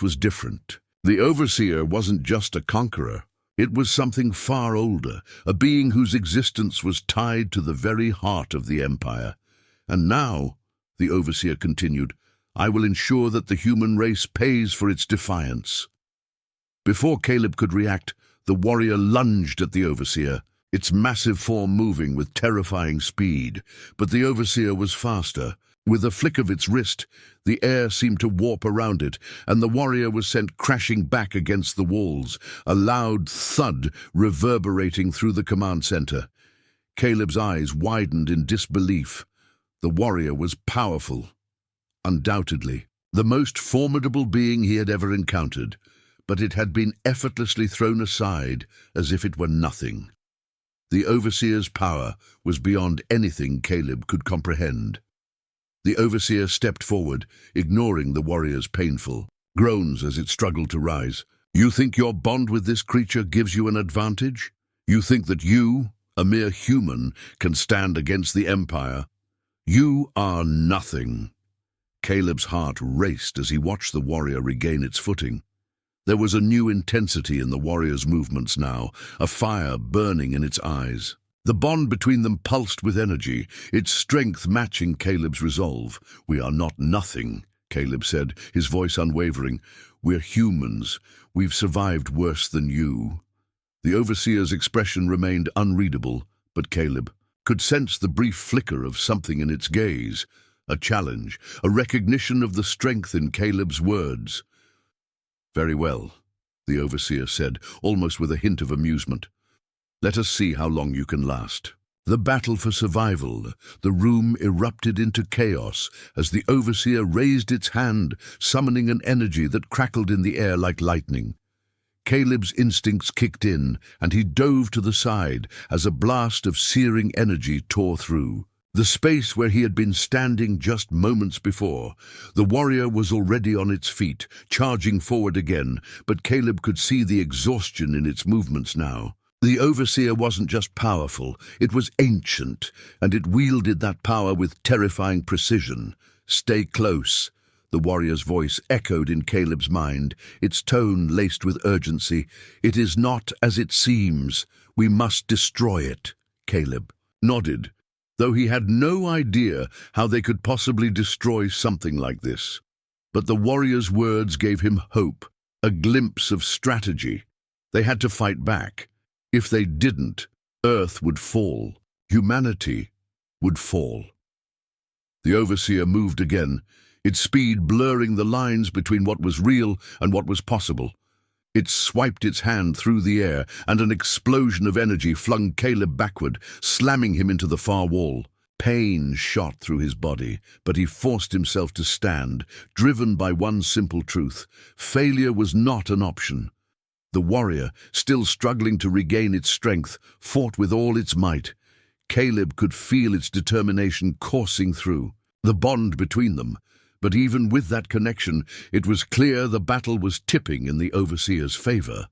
was different. The Overseer wasn't just a conqueror. It was something far older, a being whose existence was tied to the very heart of the empire. "And now," the Overseer continued, "I will ensure that the human race pays for its defiance." Before Caleb could react, the warrior lunged at the Overseer, its massive form moving with terrifying speed. But the Overseer was faster. With a flick of its wrist, the air seemed to warp around it, and the warrior was sent crashing back against the walls, a loud thud reverberating through the command center. Caleb's eyes widened in disbelief. The warrior was powerful, undoubtedly, the most formidable being he had ever encountered, but it had been effortlessly thrown aside as if it were nothing. The Overseer's power was beyond anything Caleb could comprehend. The Overseer stepped forward, ignoring the warrior's painful groans as it struggled to rise. "You think your bond with this creature gives you an advantage? You think that you, a mere human, can stand against the Empire? You are nothing." Caleb's heart raced as he watched the warrior regain its footing. There was a new intensity in the warrior's movements now, a fire burning in its eyes. The bond between them pulsed with energy, its strength matching Caleb's resolve. "We are not nothing," Caleb said, his voice unwavering. "We're humans. We've survived worse than you." The Overseer's expression remained unreadable, but Caleb could sense the brief flicker of something in its gaze, a challenge, a recognition of the strength in Caleb's words. "Very well," the Overseer said, almost with a hint of amusement. Let us see how long you can last." The battle for survival. The room erupted into chaos as the overseer raised its hand, summoning an energy that crackled in the air like lightning. Caleb's instincts kicked in, and he dove to the side as a blast of searing energy tore through. The space where he had been standing just moments before. The warrior was already on its feet, charging forward again, but Caleb could see the exhaustion in its movements now. The overseer wasn't just powerful, it was ancient, and it wielded that power with terrifying precision. "Stay close." The warrior's voice echoed in Caleb's mind, its tone laced with urgency. "It is not as it seems. We must destroy it." Caleb nodded, though he had no idea how they could possibly destroy something like this. But the warrior's words gave him hope, a glimpse of strategy. They had to fight back. If they didn't, Earth would fall. Humanity would fall. The overseer moved again, its speed blurring the lines between what was real and what was possible. It swiped its hand through the air, and an explosion of energy flung Caleb backward, slamming him into the far wall. Pain shot through his body, but he forced himself to stand, driven by one simple truth: failure was not an option. The warrior, still struggling to regain its strength, fought with all its might. Caleb could feel its determination coursing through the bond between them. But even with that connection, it was clear the battle was tipping in the overseer's favor.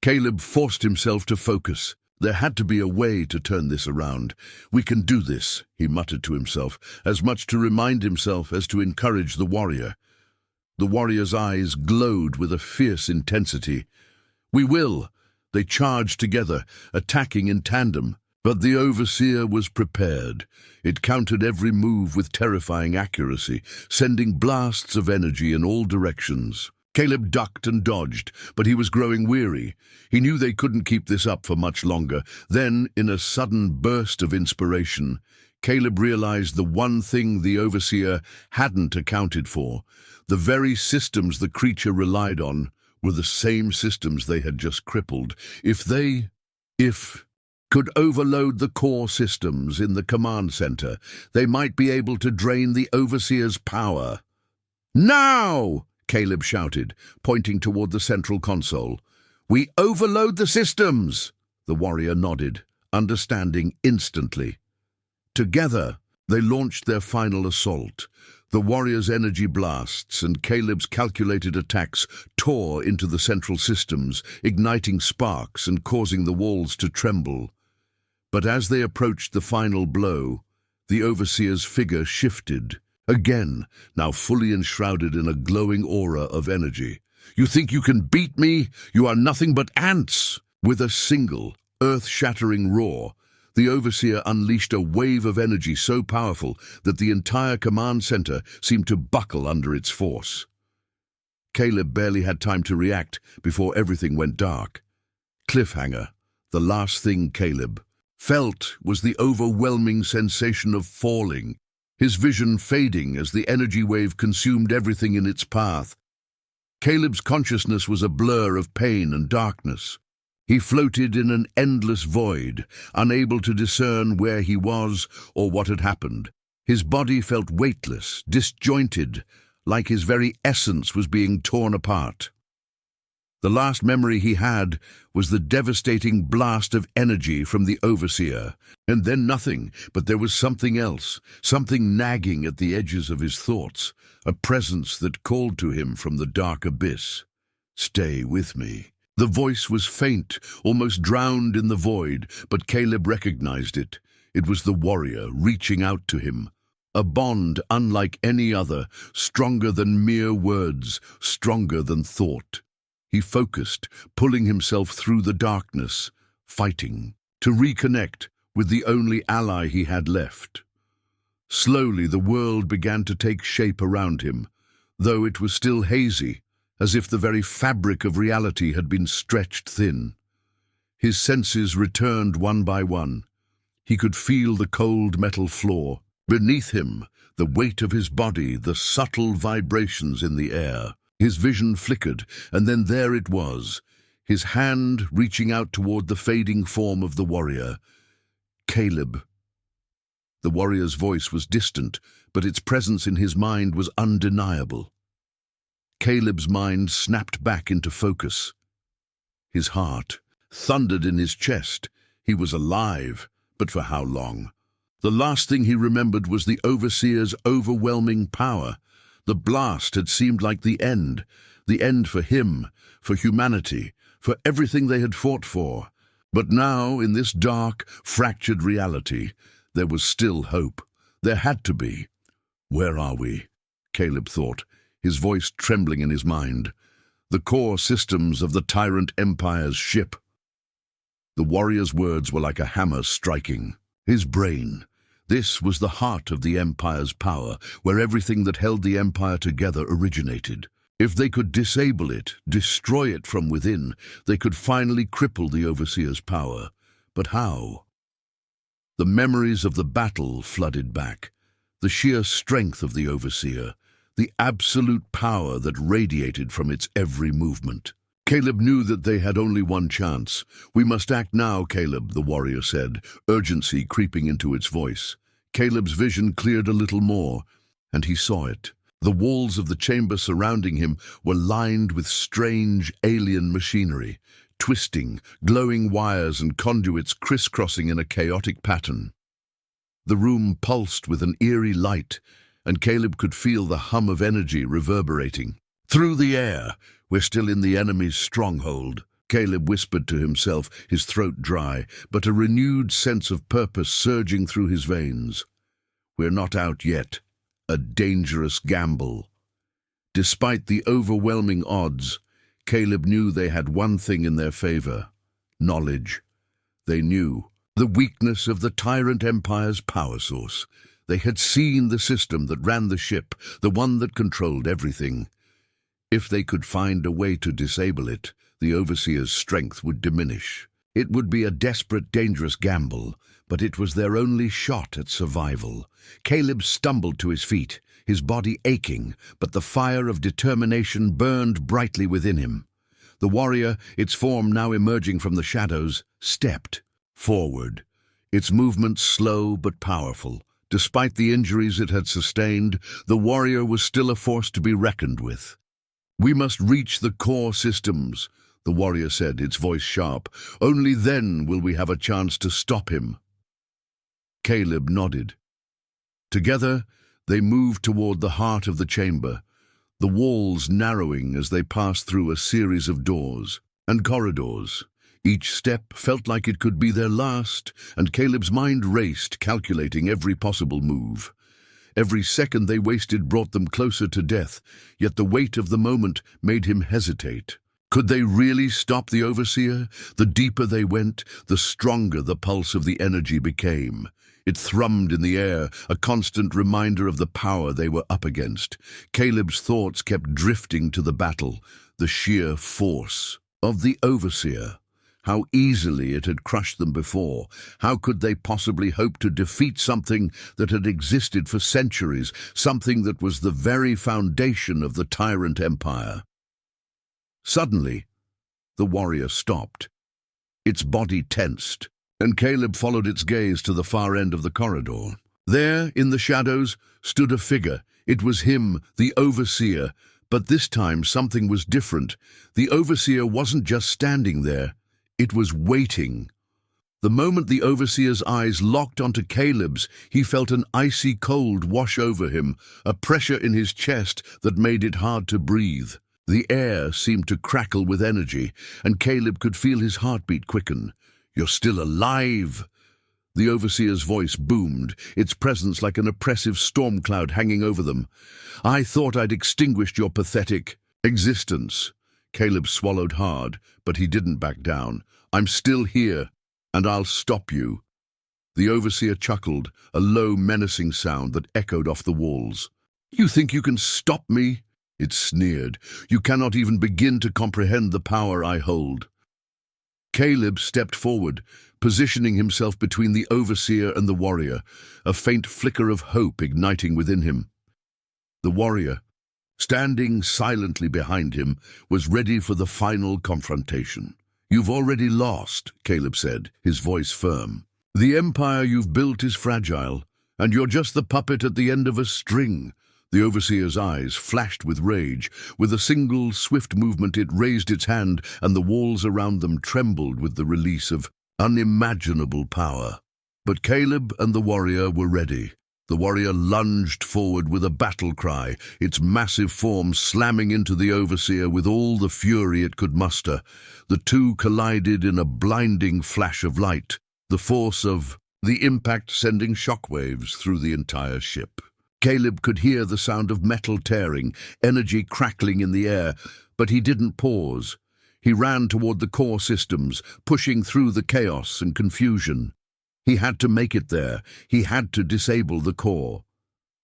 Caleb forced himself to focus. There had to be a way to turn this around. "We can do this," he muttered to himself, as much to remind himself as to encourage the warrior. The warrior's eyes glowed with a fierce intensity. "We will!" They charged together, attacking in tandem. But the overseer was prepared. It countered every move with terrifying accuracy, sending blasts of energy in all directions. Caleb ducked and dodged, but he was growing weary. He knew they couldn't keep this up for much longer. Then, in a sudden burst of inspiration, Caleb realized the one thing the overseer hadn't accounted for. The very systems the creature relied on were the same systems they had just crippled. If could overload the core systems in the command center, they might be able to drain the overseer's power. "Now!" Caleb shouted, pointing toward the central console. "We overload the systems!" The warrior nodded, understanding instantly. Together, they launched their final assault. The warrior's energy blasts and Caleb's calculated attacks tore into the central systems, igniting sparks and causing the walls to tremble. But as they approached the final blow, the overseer's figure shifted. Again, now fully enshrouded in a glowing aura of energy. "You think you can beat me? You are nothing but ants!" With a single, earth-shattering roar, the overseer unleashed a wave of energy so powerful that the entire command center seemed to buckle under its force. Caleb barely had time to react before everything went dark. Cliffhanger, the last thing Caleb felt was the overwhelming sensation of falling, his vision fading as the energy wave consumed everything in its path. Caleb's consciousness was a blur of pain and darkness. He floated in an endless void, unable to discern where he was or what had happened. His body felt weightless, disjointed, like his very essence was being torn apart. The last memory he had was the devastating blast of energy from the overseer, and then nothing, but there was something else, something nagging at the edges of his thoughts, a presence that called to him from the dark abyss. "Stay with me." The voice was faint, almost drowned in the void, but Caleb recognized it. It was the warrior reaching out to him. A bond unlike any other, stronger than mere words, stronger than thought. He focused, pulling himself through the darkness, fighting, to reconnect with the only ally he had left. Slowly the world began to take shape around him, though it was still hazy, as if the very fabric of reality had been stretched thin. His senses returned one by one. He could feel the cold metal floor. Beneath him, the weight of his body, the subtle vibrations in the air. His vision flickered, and then there it was, his hand reaching out toward the fading form of the warrior. Caleb. The warrior's voice was distant, but its presence in his mind was undeniable. Caleb's mind snapped back into focus. His heart thundered in his chest. He was alive, but for how long? The last thing he remembered was the Overseer's overwhelming power. The blast had seemed like the end for him, for humanity, for everything they had fought for. But now, in this dark, fractured reality, there was still hope. There had to be. Where are we? Caleb thought, his voice trembling in his mind. The core systems of the Tyrant Empire's ship. The warrior's words were like a hammer striking. His brain. This was the heart of the Empire's power, where everything that held the Empire together originated. If they could disable it, destroy it from within, they could finally cripple the Overseer's power. But how? The memories of the battle flooded back. The sheer strength of the Overseer. The absolute power that radiated from its every movement. Caleb knew that they had only one chance. "We must act now, Caleb," the warrior said, urgency creeping into its voice. Caleb's vision cleared a little more, and he saw it. The walls of the chamber surrounding him were lined with strange alien machinery, twisting, glowing wires and conduits crisscrossing in a chaotic pattern. The room pulsed with an eerie light, and Caleb could feel the hum of energy reverberating. "Through the air! We're still in the enemy's stronghold," Caleb whispered to himself, his throat dry, but a renewed sense of purpose surging through his veins. "We're not out yet. A dangerous gamble." Despite the overwhelming odds, Caleb knew they had one thing in their favor: knowledge. They knew the weakness of the Tyrant Empire's power source. They had seen the system that ran the ship, the one that controlled everything. If they could find a way to disable it, the Overseer's strength would diminish. It would be a desperate, dangerous gamble, but it was their only shot at survival. Caleb stumbled to his feet, his body aching, but the fire of determination burned brightly within him. The warrior, its form now emerging from the shadows, stepped forward, its movements slow but powerful. Despite the injuries it had sustained, the warrior was still a force to be reckoned with. "We must reach the core systems," the warrior said, its voice sharp. "Only then will we have a chance to stop him." Caleb nodded. Together, they moved toward the heart of the chamber, the walls narrowing as they passed through a series of doors and corridors. Each step felt like it could be their last, and Caleb's mind raced, calculating every possible move. Every second they wasted brought them closer to death, yet the weight of the moment made him hesitate. Could they really stop the Overseer? The deeper they went, the stronger the pulse of the energy became. It thrummed in the air, a constant reminder of the power they were up against. Caleb's thoughts kept drifting to the battle, the sheer force of the Overseer. How easily it had crushed them before. How could they possibly hope to defeat something that had existed for centuries, something that was the very foundation of the Tyrant Empire? Suddenly, the warrior stopped. Its body tensed, and Caleb followed its gaze to the far end of the corridor. There, in the shadows, stood a figure. It was him, the Overseer, but this time something was different. The Overseer wasn't just standing there. It was waiting. The moment the Overseer's eyes locked onto Caleb's, he felt an icy cold wash over him, a pressure in his chest that made it hard to breathe. The air seemed to crackle with energy, and Caleb could feel his heartbeat quicken. "You're still alive!" The Overseer's voice boomed, its presence like an oppressive storm cloud hanging over them. "I thought I'd extinguished your pathetic existence." Caleb swallowed hard, but he didn't back down. "I'm still here, and I'll stop you." The Overseer chuckled, a low, menacing sound that echoed off the walls. "You think you can stop me?" It sneered. "You cannot even begin to comprehend the power I hold." Caleb stepped forward, positioning himself between the Overseer and the warrior, a faint flicker of hope igniting within him. The warrior, standing silently behind him, was ready for the final confrontation. "You've already lost," Caleb said, his voice firm. "The empire you've built is fragile, and you're just the puppet at the end of a string." The overseer's eyes flashed with rage. With a single, swift movement, it raised its hand, and the walls around them trembled with the release of unimaginable power. But Caleb and the warrior were ready. The warrior lunged forward with a battle cry, its massive form slamming into the overseer with all the fury it could muster. The two collided in a blinding flash of light, the force of the impact sending shockwaves through the entire ship. Caleb could hear the sound of metal tearing, energy crackling in the air, but he didn't pause. He ran toward the core systems, pushing through the chaos and confusion. He had to make it there. He had to disable the core.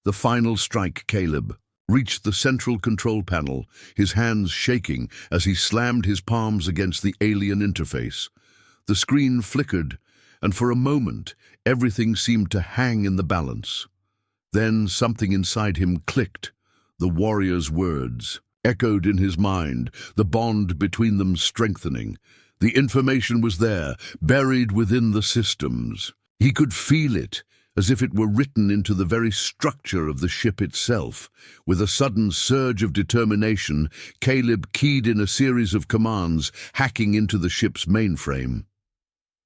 The final strike, Caleb reached the central control panel, his hands shaking as he slammed his palms against the alien interface. The screen flickered, and for a moment, everything seemed to hang in the balance. Then something inside him clicked. The warrior's words echoed in his mind, the bond between them strengthening. The information was there, buried within the systems. He could feel it, as if it were written into the very structure of the ship itself. With a sudden surge of determination, Caleb keyed in a series of commands, hacking into the ship's mainframe.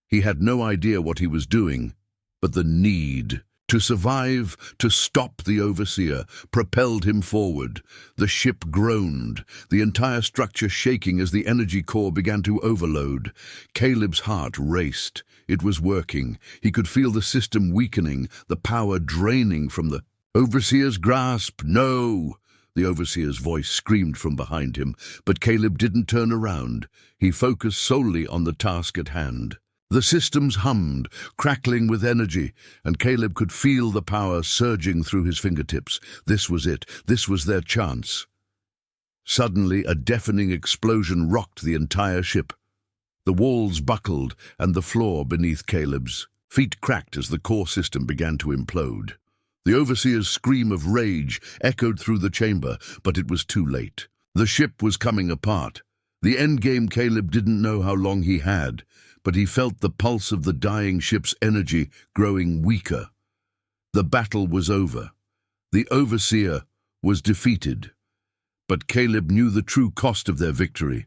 He had no idea what he was doing, but the need to survive, to stop the overseer, propelled him forward. The ship groaned, the entire structure shaking as the energy core began to overload. Caleb's heart raced. It was working. He could feel the system weakening, the power draining from the overseer's grasp. "No!" The overseer's voice screamed from behind him, but Caleb didn't turn around. He focused solely on the task at hand. The systems hummed, crackling with energy, and Caleb could feel the power surging through his fingertips. This was it. This was their chance. Suddenly, a deafening explosion rocked the entire ship. The walls buckled, and the floor beneath Caleb's feet cracked as the core system began to implode. The overseer's scream of rage echoed through the chamber, but it was too late. The ship was coming apart. The endgame Caleb didn't know how long he had, but he felt the pulse of the dying ship's energy growing weaker. The battle was over. The overseer was defeated. But Caleb knew the true cost of their victory,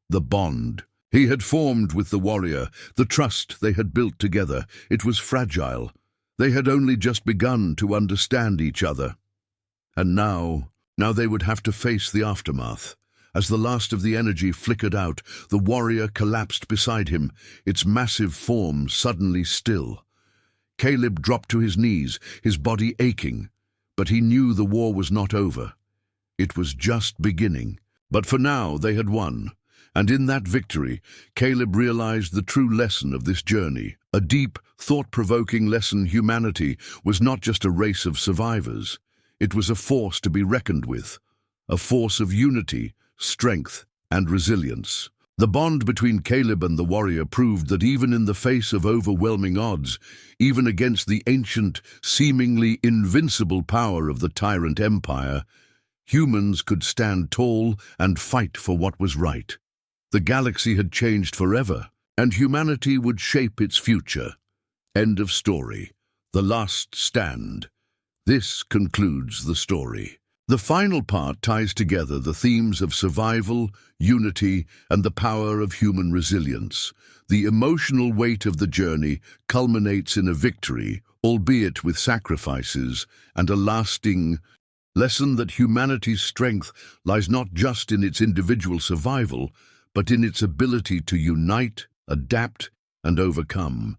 the bond he had formed with the warrior, the trust they had built together. It was fragile. They had only just begun to understand each other. And now they would have to face the aftermath. As the last of the energy flickered out, the warrior collapsed beside him, its massive form suddenly still. Caleb dropped to his knees, his body aching, but he knew the war was not over. It was just beginning. But for now, they had won. And in that victory, Caleb realized the true lesson of this journey, a deep, thought-provoking lesson. Humanity was not just a race of survivors. It was a force to be reckoned with, a force of unity, strength, and resilience. The bond between Caleb and the warrior proved that even in the face of overwhelming odds, even against the ancient, seemingly invincible power of the tyrant empire, humans could stand tall and fight for what was right. The galaxy had changed forever, and humanity would shape its future. End of story. The last stand. This concludes the story. The final part ties together the themes of survival, unity, and the power of human resilience. The emotional weight of the journey culminates in a victory, albeit with sacrifices, and a lasting lesson that humanity's strength lies not just in its individual survival, but in its ability to unite, adapt, and overcome.